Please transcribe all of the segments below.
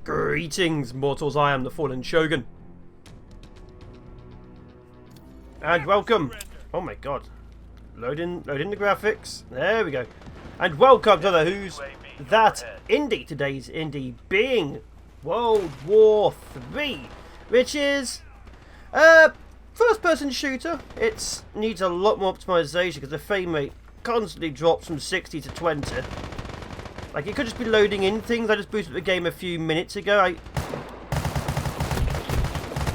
Greetings, mortals, I am the Fallen Shogun. And welcome. Oh my god. Loading the graphics. There we go. And welcome to the Who's That Indie. Today's indie being World War 3, which is a first-person shooter. It needs a lot more optimization because the frame rate constantly drops from 60 to 20. Like, it could just be loading in things. I just boosted the game a few minutes ago.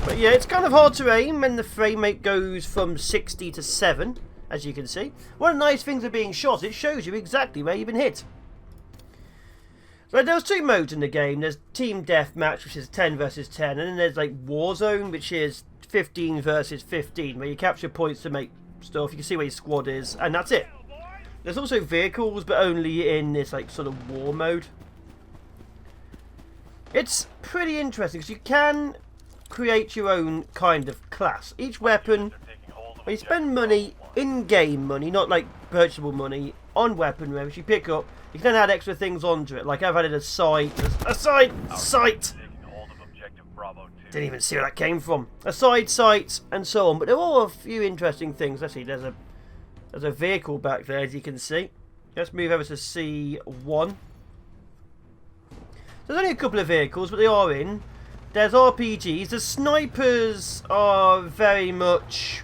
But yeah, it's kind of hard to aim when the frame rate goes from 60 to 7, as you can see. One of the nice things of being shot, it shows you exactly where you've been hit. So there's two modes in the game. There's Team Deathmatch, which is 10 versus 10, and then there's like Warzone, which is 15 versus 15, where you capture points to make stuff. You can see where your squad is, and that's it. There's also vehicles, but only in this like sort of war mode. It's pretty interesting because you can create your own kind of class. Each weapon, when you spend money, in-game money, not like purchasable money, on weaponry, which you pick up, you can then add extra things onto it. Like I've added a sight. Didn't even see where that came from. A sight, and so on. But there are a few interesting things. Let's see, there's a vehicle back there, as you can see. Let's move over to C1. There's only a couple of vehicles, but they are in. There's RPGs. The snipers are very much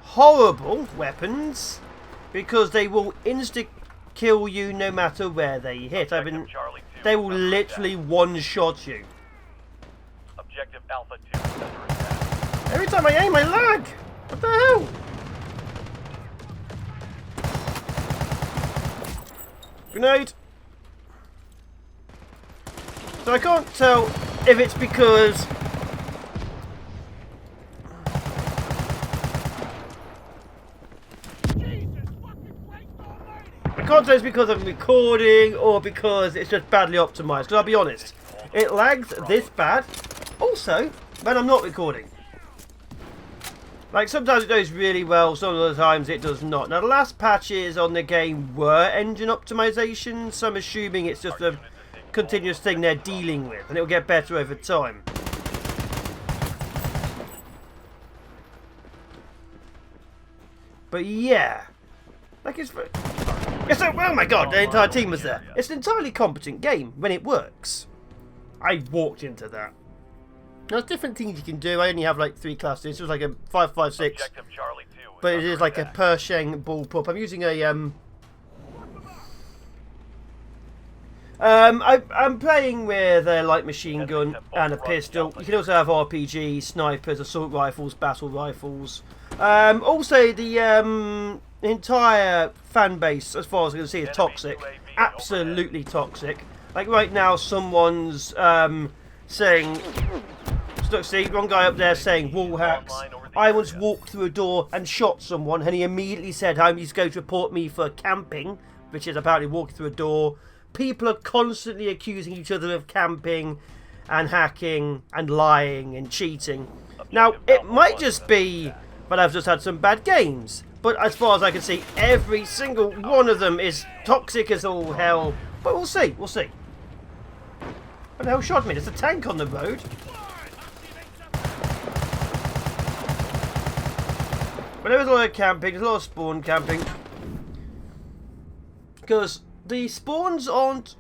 horrible weapons because they will insta-kill you no matter where they hit. They will literally one-shot you. Objective Alpha 2 is under attack. Every time I aim, I lag! What the hell? Grenade! So I can't tell if it's because it's because I'm recording or because it's just badly optimized. Because I'll be honest, it lags this bad. Also, when I'm not recording. Like, sometimes it goes really well, some of the times it does not. Now, the last patches on the game were engine optimization, so I'm assuming it's just a continuous thing they're dealing with, and it'll get better over time. But yeah. Like, oh my god, the entire team was there. It's an entirely competent game when it works. I walked into that. There's different things you can do. I only have like 3 classes. It was like a 5.56, but it is like a Pershing bullpup. I'm using a I'm playing with a light machine gun and a pistol. You can also have RPG, snipers, assault rifles, battle rifles. Also the entire fan base, as far as I can see, is toxic. Absolutely toxic. Like right now, someone's saying. Look, see, one guy up there saying wall hacks. I once walked through a door and shot someone, and he immediately said, he's going to report me for camping, which is apparently walking through a door. People are constantly accusing each other of camping and hacking and lying and cheating. Now, it might just be that I've just had some bad games, but as far as I can see, every single one of them is toxic as all hell. But we'll see, we'll see. What the hell shot me? There's a tank on the road. But there is a lot of camping, there's a lot of spawn camping. Because the spawns aren't...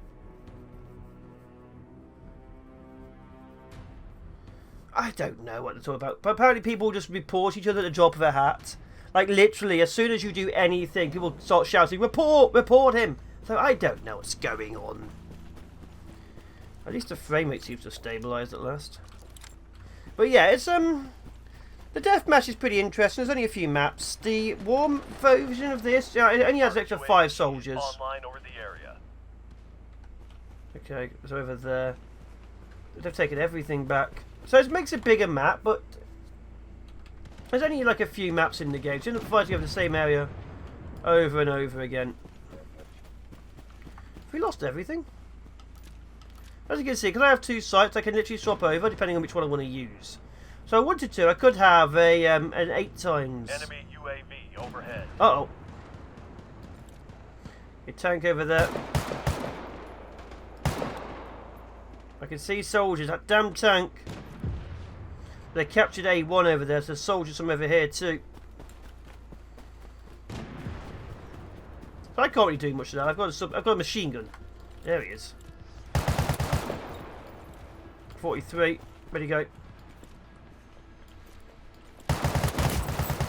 I don't know what they're talking about. But apparently people just report each other at the drop of a hat. Like literally, as soon as you do anything, people start shouting, report, report him. So I don't know what's going on. At least the frame rate seems to have stabilised at last. But yeah, it's the deathmatch is pretty interesting. There's only a few maps. The warm version of this, it only has an extra 5 soldiers. Okay, it's over there. They've taken everything back. So it makes a bigger map, but there's only like a few maps in the game. So you're not fighting over the same area over and over again. Have we lost everything? As you can see, because I have 2 sites, I can literally swap over depending on which one I want to use. So I wanted to, I could have a an 8 times. Enemy UAV overhead. Uh-oh. A tank over there. I can see soldiers. That damn tank. They captured A1 over there, so soldiers from over here too. I can't really do much of that. I've got a machine gun. There he is. 43. Ready to go.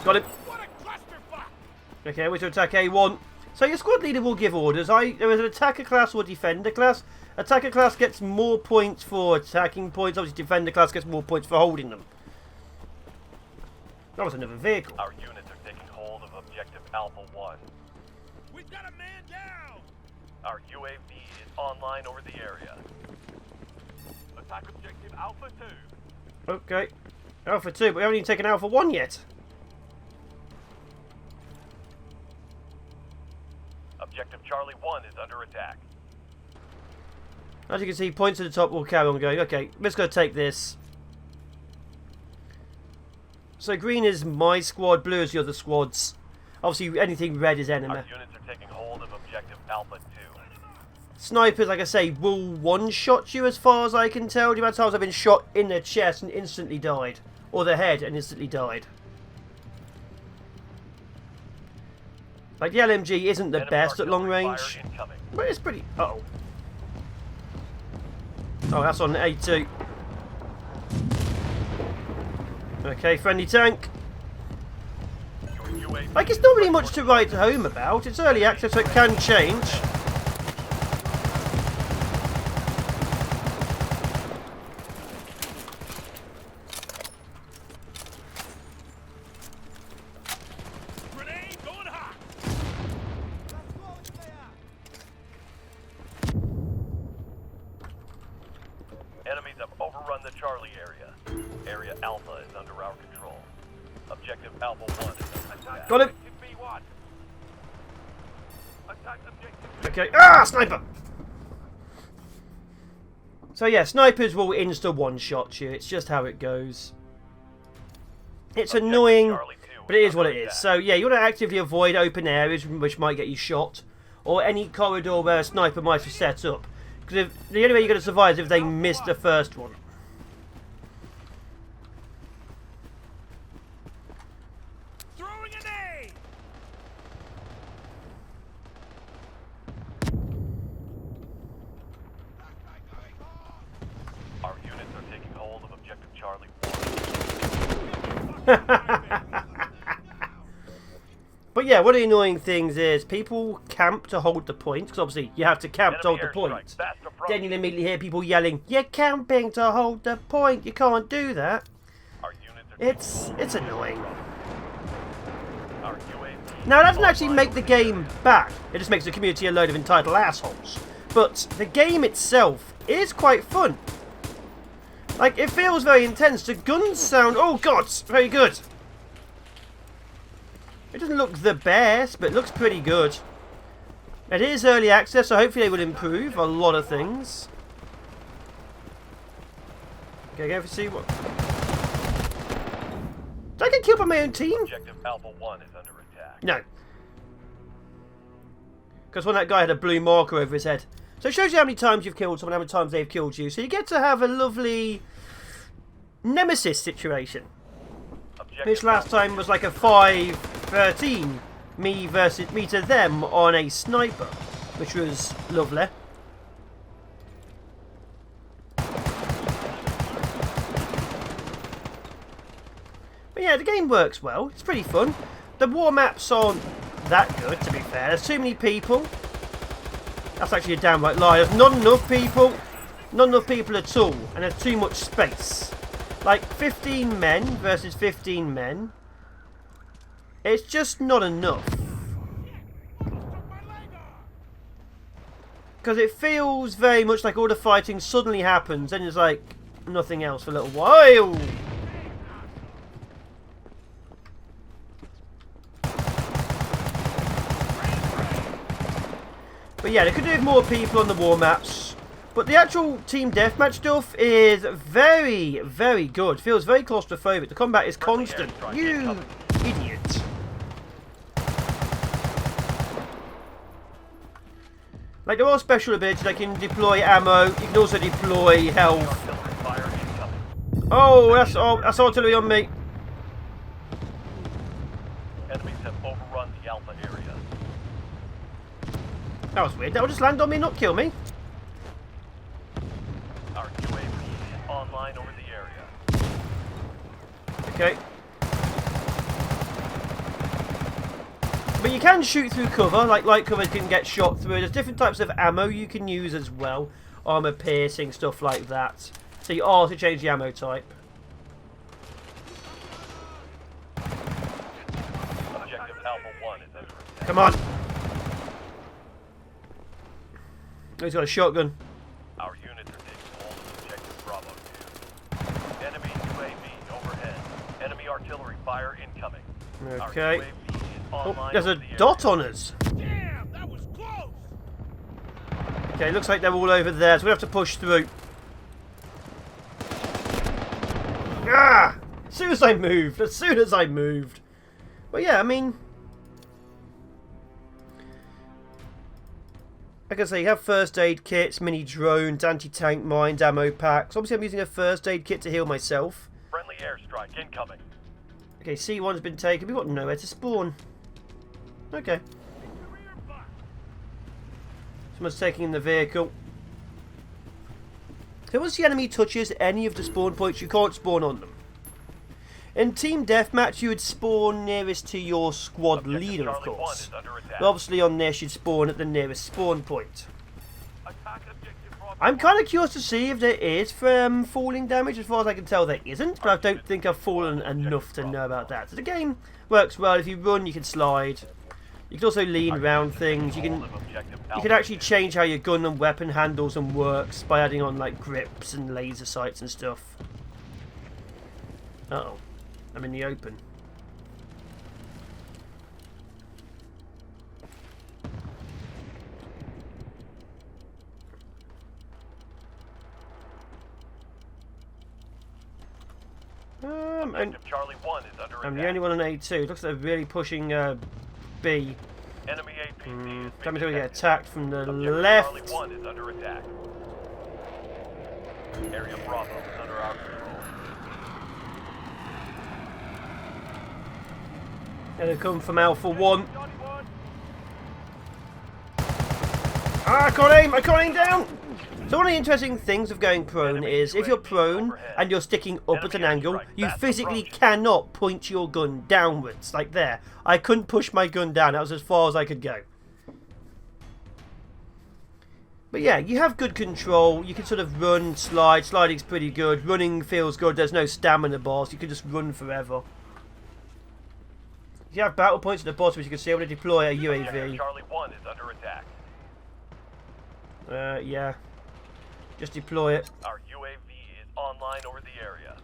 Got him. Okay, we're to attack A1. So your squad leader will give orders. There is an attacker class or defender class. Attacker class gets more points for attacking points. Obviously, defender class gets more points for holding them. That was another vehicle. Our units are taking hold of objective Alpha 1. We've got a man down! Our UAV is online over the area. Attack objective Alpha 2. Okay. Alpha 2, but we haven't even taken Alpha 1 yet. Objective Charlie 1 is under attack. As you can see, points at the top will carry on going. Okay, I'm just going to take this. So green is my squad, blue is the other squads. Obviously, anything red is enemy. Our units are taking hold of objective Alpha 2. Snipers, like I say, will one-shot you as far as I can tell. The amount of times I've been shot in the chest and instantly died. Or the head and instantly died. Like, the LMG isn't the Enemy best at long artillery range. fire incoming. But it's pretty... Uh-oh. Oh, that's on A2. Okay, friendly tank. Your UAV Like, it's not really much to write home about. It's early access, so it can change. Grenade going hot! Enemies have overrun the Charlie area. Area Alpha is under our control. Objective Alpha 1 is under attack. Got him. B1. Attack objective. Okay. Ah, sniper! So yeah, snipers will insta one-shot you. It's just how it goes. It's Objective annoying, Charlie 2 but it is what it under is. attack. So yeah, you want to actively avoid open areas which might get you shot, or any corridor where a sniper might have set up. Because the only way you're going to survive is if they miss the first one. Throwing an A! Our units are taking hold of objective Charlie 1. But yeah, one of the annoying things is people camp to hold the point, because obviously you have to camp to hold the Enemy airstrike point. fast approach. Then you'll immediately hear people yelling, "You're camping to hold the point. You can't do that." Our units are It's annoying. our UAV Now, it doesn't is actually online make over the the game bad. It just makes the community a load of entitled assholes. But the game itself is quite fun. Like, it feels very intense. The guns sound, oh god, very good. It doesn't look the best, but it looks pretty good. It is early access, so hopefully they will improve a lot of things. Okay, go for see what... Did I get killed by my own team? Objective Alpha 1 is under attack. No. Because when that guy had a blue marker over his head. So it shows you how many times you've killed someone, how many times they've killed you. So you get to have a lovely nemesis situation. Objective Which last Alpha time was like a 5-13. Me to them on a sniper. Which was lovely. But yeah, the game works well. It's pretty fun. The war maps aren't that good, to be fair. There's too many people. That's actually a downright lie. There's not enough people. Not enough people at all. And there's too much space. Like 15 men versus 15 men. It's just not enough. Because it feels very much like all the fighting suddenly happens and there's like nothing else for a little while. But yeah, they could do with more people on the war maps. But the actual team deathmatch stuff is very, very good. Feels very claustrophobic. The combat is constant. You idiot. Like, there are special abilities. I can deploy ammo. You can also deploy health. Artillery fire incoming. Oh, that's artillery on me. Enemies have overrun the Alpha area. That was weird. That will just land on me and not kill me. Our UAV is online over the area. Okay. But you can shoot through cover, like light cover can get shot through. There's different types of ammo you can use as well. Armor piercing, stuff like that. So you are to change the ammo type. Objective Alpha 1 is under attack. Come on. Oh, he's got a shotgun. Our units are taking hold of objective Bravo 2. Enemy UAV overhead. Enemy artillery fire incoming. Okay. Our UAV is Oh, online there's a over the area. dot on us. Damn, that was close. Okay, looks like they're all over there, so we have to push through. Ah! As soon as I moved. Well, yeah, I mean, like I say, you have first aid kits, mini drones, anti-tank mines, ammo packs. Obviously, I'm using a first aid kit to heal myself. Friendly airstrike incoming. Okay, C1's been taken. We've got nowhere to spawn. Okay. Someone's taking the vehicle. So once the enemy touches any of the spawn points, you can't spawn on them. In Team Deathmatch, you would spawn nearest to your squad Objective leader, of Charlie 1 course. is under attack. But obviously on this, you'd spawn at the nearest spawn point. Attack objective Bravo I'm kind of curious to see if there is falling damage. As far as I can tell, there isn't. But I don't think I've fallen enough to know about that. So the game works well. If you run, you can slide. You can also lean around things. You can actually change how your gun and weapon handles and works by adding on like grips and laser sights and stuff. Uh-oh. I'm in the open. Objective Charlie 1 is under I'm attack. the only one on A2. Looks like they're really pushing B. Enemy APC is being Tell me to get detected. attacked from the Objective left. Charlie 1 is under attack. Area Bravo is under our control. Gonna come from Alpha 1. Ah, I can't aim down! So one of the interesting things of going prone is if you're prone and you're sticking up at an angle, you physically cannot point your gun downwards, like there. I couldn't push my gun down, that was as far as I could go. But yeah, you have good control, you can sort of run, slide, sliding's pretty good, running feels good, there's no stamina bars, you can just run forever. You have battle points at the bottom, as you can see. I'm going to deploy a Objective UAV. Charlie 1 is under attack. Yeah. Just deploy it. Our UAV is online over the area.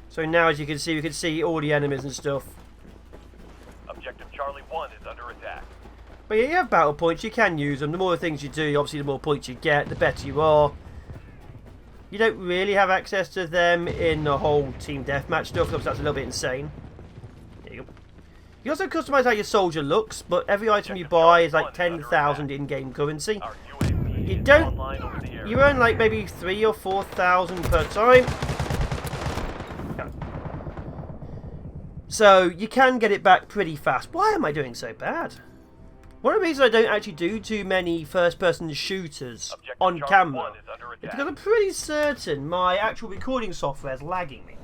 So now, as you can see, we can see all the enemies and stuff. Objective Charlie 1 is under attack. But yeah, you have battle points. You can use them. The more things you do, obviously, the more points you get, the better you are. You don't really have access to them in the whole Team Deathmatch stuff, because that's a little bit insane. There you go. You also customize how your soldier looks, but every item you buy is like 10,000 in-game currency. Our UAV You is don't... online over the area. You earn like maybe 3,000 or 4,000 per time. So you can get it back pretty fast. Why am I doing so bad? One of the reasons I don't actually do too many first-person shooters Objective on Charlie camera 1 is under is attack. because I'm pretty certain my actual recording software is lagging me.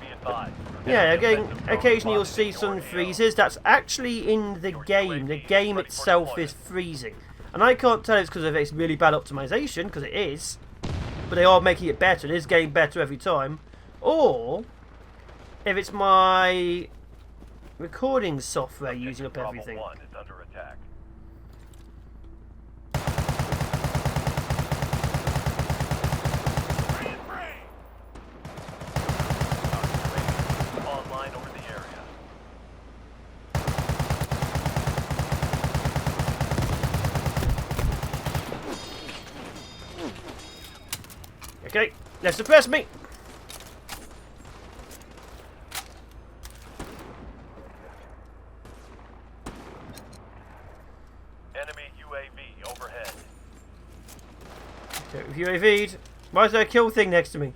Be advised. Yeah, Enemy again, offensive drone occasionally you'll spotted see in some your AO. freezes. That's actually in the game. The game itself is freezing. And I can't tell it's because of its really bad optimization, because it is. But they are making it better. It is getting better every time. Or if it's my recording software using up Bravo everything. 1 is under attack. Online over the area. Okay, let's suppress me. Enemy UAV overhead. Okay, with UAV'd. Why is there a kill thing next to me?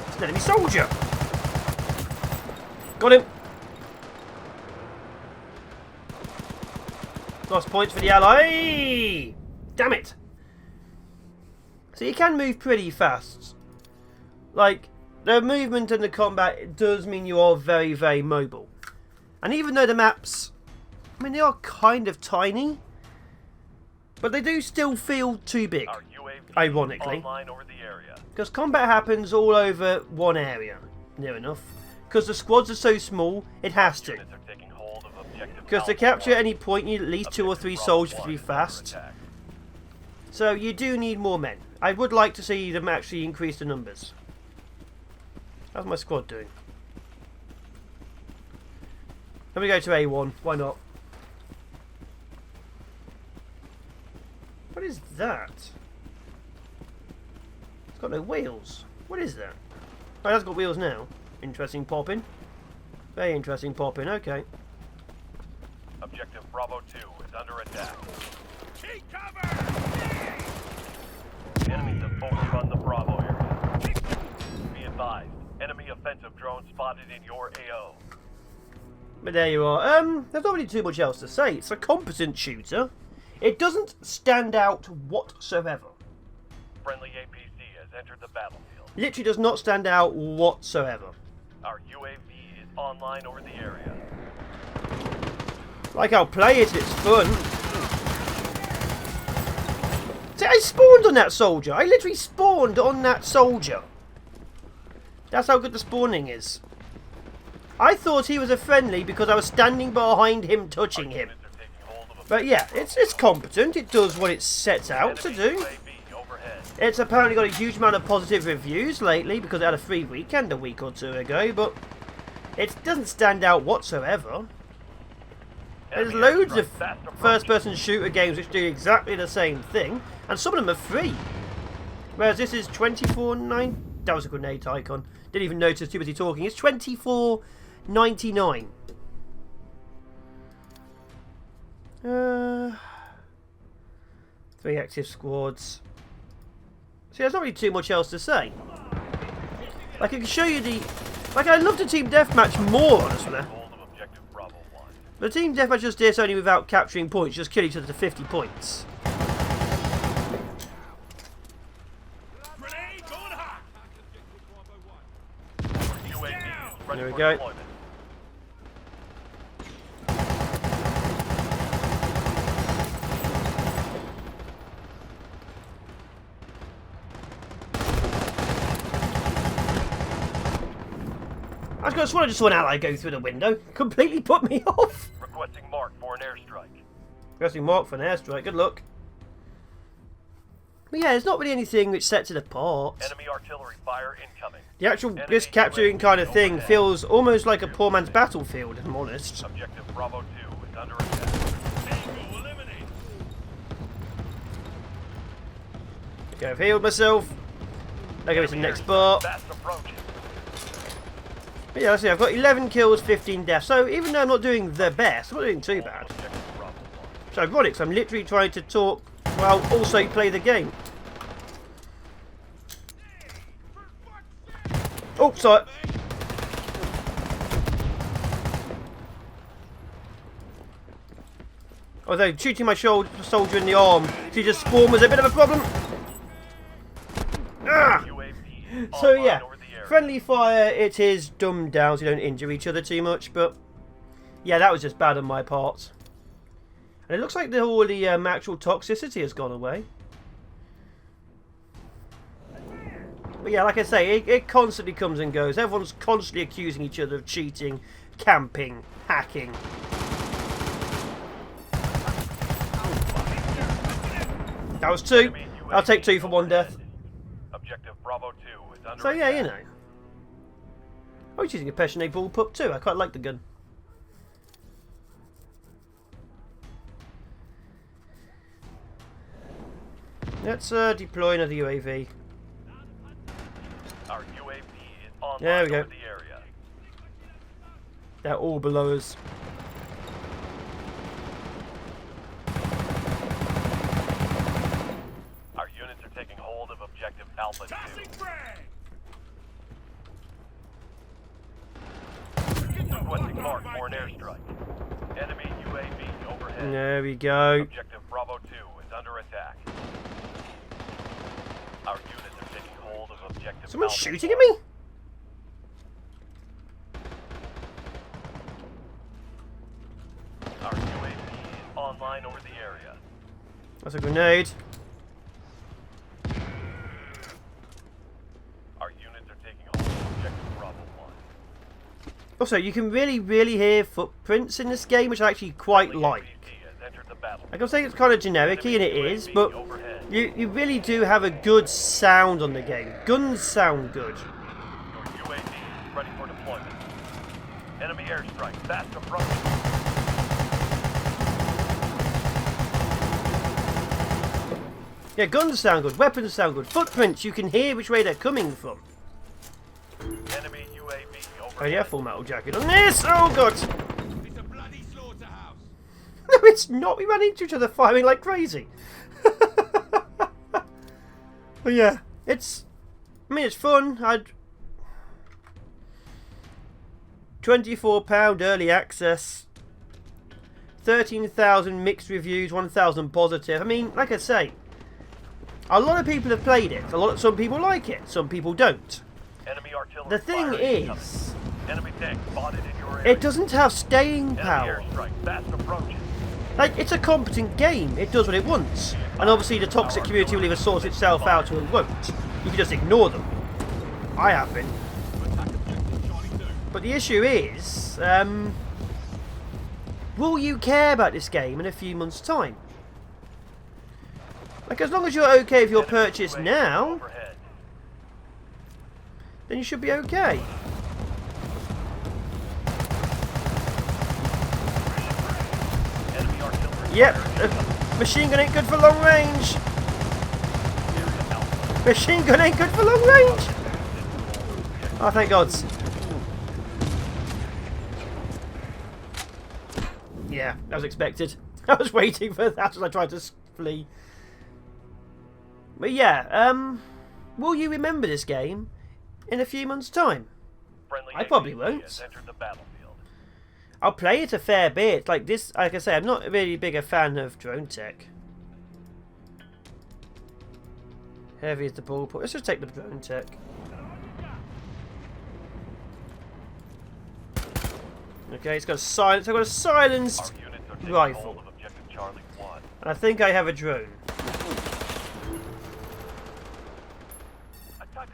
It's an enemy soldier! Got him! Lost points for the ally! Damn it! So you can move pretty fast. Like, the movement and the combat does mean you are very, very mobile. And even though the maps, I mean, they are kind of tiny, but they do still feel too big, Our UAV ironically. online over the area. Because combat happens all over one area, near enough. Because the squads are so small, it has to. Units are taking hold of objective Because to Alpha capture 1. at any point, you need at least 2 or 3 soldiers to be fast. So you do need more men. I would like to see them actually increase the numbers. How's my squad doing? Let me go to A1. Why not? What is that? It's got no wheels. What is that? Oh, it has got wheels now. Interesting popping. Very interesting popping. Okay. Objective Bravo 2 is under attack. Take cover! Enemies have overrun the Bravo area. Be advised, enemy offensive drone spotted in your AO. But there you are. There's not really too much else to say. It's a competent shooter. It doesn't stand out whatsoever. Friendly APC has entered the battlefield. Literally does not stand out whatsoever. Our UAV is online over the area. Like I'll play it, it's fun. See, I spawned on that soldier. I literally spawned on that soldier. That's how good the spawning is. I thought he was a friendly because I was standing behind him touching him. Units are taking hold of But yeah, it's competent. It does what it sets out to enemy do. UAV overhead. It's apparently got a huge amount of positive reviews lately because it had a free weekend a week or 2 ago, but it doesn't stand out whatsoever. There's Enemy loads of airstrike fast approaching. first-person shooter games which do exactly the same thing, and some of them are free. Whereas this is 24.9. That was a grenade icon. Didn't even notice, too busy talking. It's 24.99. 3 active squads. See, there's not really too much else to say. Like, I can show you the... Like, I love the team deathmatch more, honestly. Hold of objective Bravo 1. The team deathmatch just this only without capturing points. Just kill each other to 50 points. Grenade going hot! UAV is ready There we for go. deployment. I just saw an ally go through the window. Completely put me off. Requesting mark for an airstrike. Pressing mark for an airstrike. Good luck. But yeah, there's not really anything which sets it apart. Enemy artillery fire incoming. The actual Enemy risk capturing kind of thing overhead. feels almost like a poor man's battlefield, if I'm honest. Objective Bravo 2 is under attack. Tango eliminated! Okay, I've healed myself. I'll go to the next bar. Fast approaching. But yeah, see, I've got 11 kills, 15 deaths. So even though I'm not doing the best, I'm not doing too bad. Objective Bravo 1. It's ironic, 'cause I'm literally trying to talk while also play the game. Oh, sorry. Although shooting my soldier in the arm to just spawn was a bit of a problem. Ah! UAV So online yeah, over the area. friendly fire, it is dumbed down so you don't injure each other too much, but yeah, that was just bad on my part. And it looks like all the actual toxicity has gone away. But yeah, like I say, it constantly comes and goes. Everyone's constantly accusing each other of cheating, camping, hacking. That was 2. Enemy I'll take UAV 2 for 1 death. overhead. Objective Bravo 2 is under So yeah, attack. you know. I was using a Pechenay bullpup too. I quite like the gun. Let's deploy another UAV. Our UAV is online There we go. over the area. They're all below us. Our units are taking hold of objective Alpha 2. Tossing frag! Requesting mark for an airstrike. Enemy UAV overhead. There we go. Objective Bravo 2 is under attack. Our units are taking hold of objective Someone's Alpha shooting 1. at me? Our UAV is online over the area. That's a grenade. Our units are taking hold of objective Bravo 1. Also, you can really hear footprints in this game, which I actually quite like. APC has entered the battle. I can say it's kind of generic-y, and it is, but you really do have a good sound on the game. Guns sound good. Your UAV is ready for deployment. Enemy airstrike fast approaching. Yeah, guns sound good, weapons sound good, footprints, you can hear which way they're coming from. Enemy UAV overhead. Oh yeah, full metal jacket on this! Oh god! It's a bloody slaughterhouse! No, it's not! We ran into each other firing like crazy! But yeah, it's... I mean, it's fun. I'd... £24 early access. 13,000 mixed reviews, 1,000 positive. I mean, like I say, a lot of people have played it. Some people like it, some people don't. Enemy artillery The thing fire is, incoming. Enemy tank spotted in your area. it doesn't have staying Enemy power. airstrike fast approaching. Like, it's a competent game. It does what it wants. And obviously the toxic community will either sort itself out or it won't. You can just ignore them. I have been. But the issue is, will you care about this game in a few months' time? Like, as long as you're okay with your Enemy purchase UAV now, overhead. then you should be okay. Enemy artillery Yep, fire incoming. machine gun ain't good for long range. Area Alpha. Machine gun ain't good for long range. Oh, thank God. Yeah, that was expected. I was waiting for that as I tried to flee. But yeah, will you remember this game in a few months' time? Friendly I probably APC won't. has entered the battlefield. I'll play it a fair bit. Like this, like I say, I'm not really big a fan of drone tech. Heavy is the ballpoint. Let's just take the drone tech. Okay, it's got a silence. I've got a silenced, Our units are taking Rifle. hold of objective Charlie 1. and I think I have a drone. Attack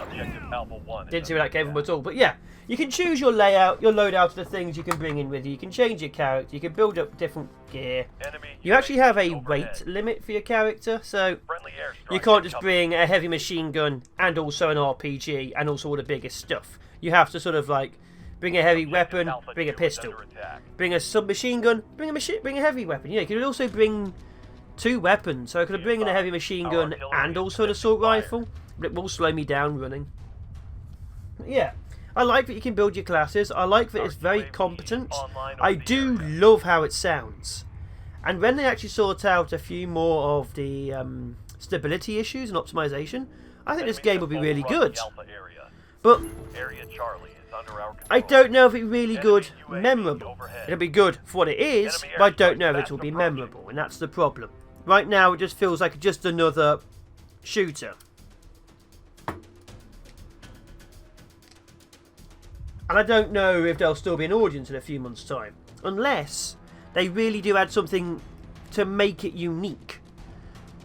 objective Alpha 1. Didn't see what that came from at all. But yeah, you can choose your layout, your loadout of the things you can bring in with you. You can change your character. You can build up different gear. Enemy You actually have a UAV weight overhead. limit for your character, so Friendly airstrike you can't just incoming. bring a heavy machine gun and also an RPG and also all the biggest stuff. You have to sort of like bring a heavy Objective weapon, Alpha bring a 2 is pistol, under attack. bring a submachine gun, bring a heavy weapon. You could also bring two weapons. So I could bring in a heavy machine Our gun artillery and is also an commencing assault fire. rifle, but it will slow me down running. Yeah, I like that you can build your classes. I like that Our it's very UAV competent. online I over the do area. love how it sounds. And when they actually sort out a few more of the stability issues and optimization, I think this Enemies game have will be really overrun good. the Alpha area. But Area Charlie is under our control. I don't know if it's really good, Enemy UAV memorable. overhead. It'll be good for what it is, Enemy but I don't airstrike know if fast it will be approaching. memorable, and that's the problem. Right now, it just feels like just another shooter. And I don't know if there'll still be an audience in a few months' time. Unless they really do add something to make it unique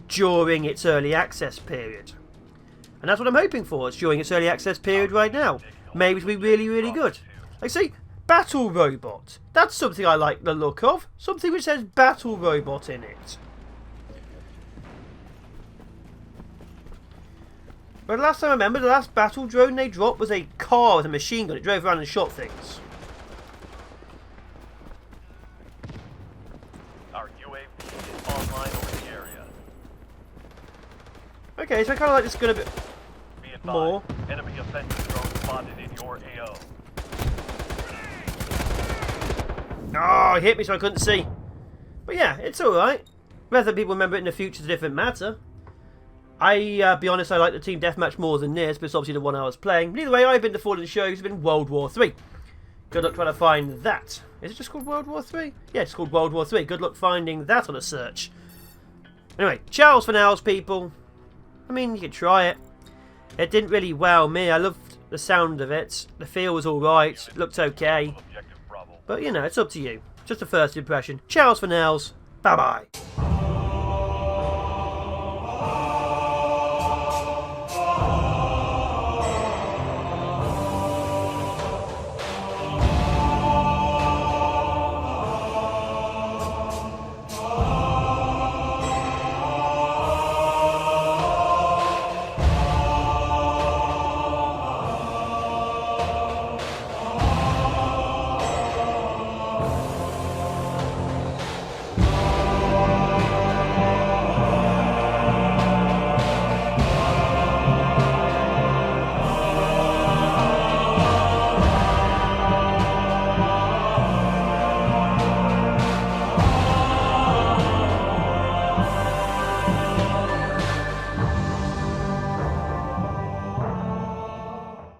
during its early access period. And that's what I'm hoping for. It's during its early access period right now. Maybe it'll be really, really good. Like, say, Battle Robot. That's something I like the look of. Something which says Battle Robot in it. But last time I remember, the last battle drone they dropped was a car with a machine gun. It drove around and shot things. Our UAV is online over the area. Okay, so I kind of like this gun a bit. Be advised, more. enemy offensive drone spotted in your AO. Oh, it hit me so I couldn't see. But yeah, it's alright. Whether people remember it in the future is a different matter. Be honest, I like the Team Deathmatch more than this, but it's obviously the one I was playing. But either way, I've been to Fallen Shows, it's been World War 3. Good luck trying to find that. Is it just called World War 3? Yeah, it's called World War 3. Good luck finding that on a search. Anyway, Charles for nows, people. I mean, you could try it. It didn't really wow me. I loved the sound of it. The feel was alright. It looked okay. Objective Bravo. But, you know, it's up to you. Just a first impression. Charles for nows. Bye-bye.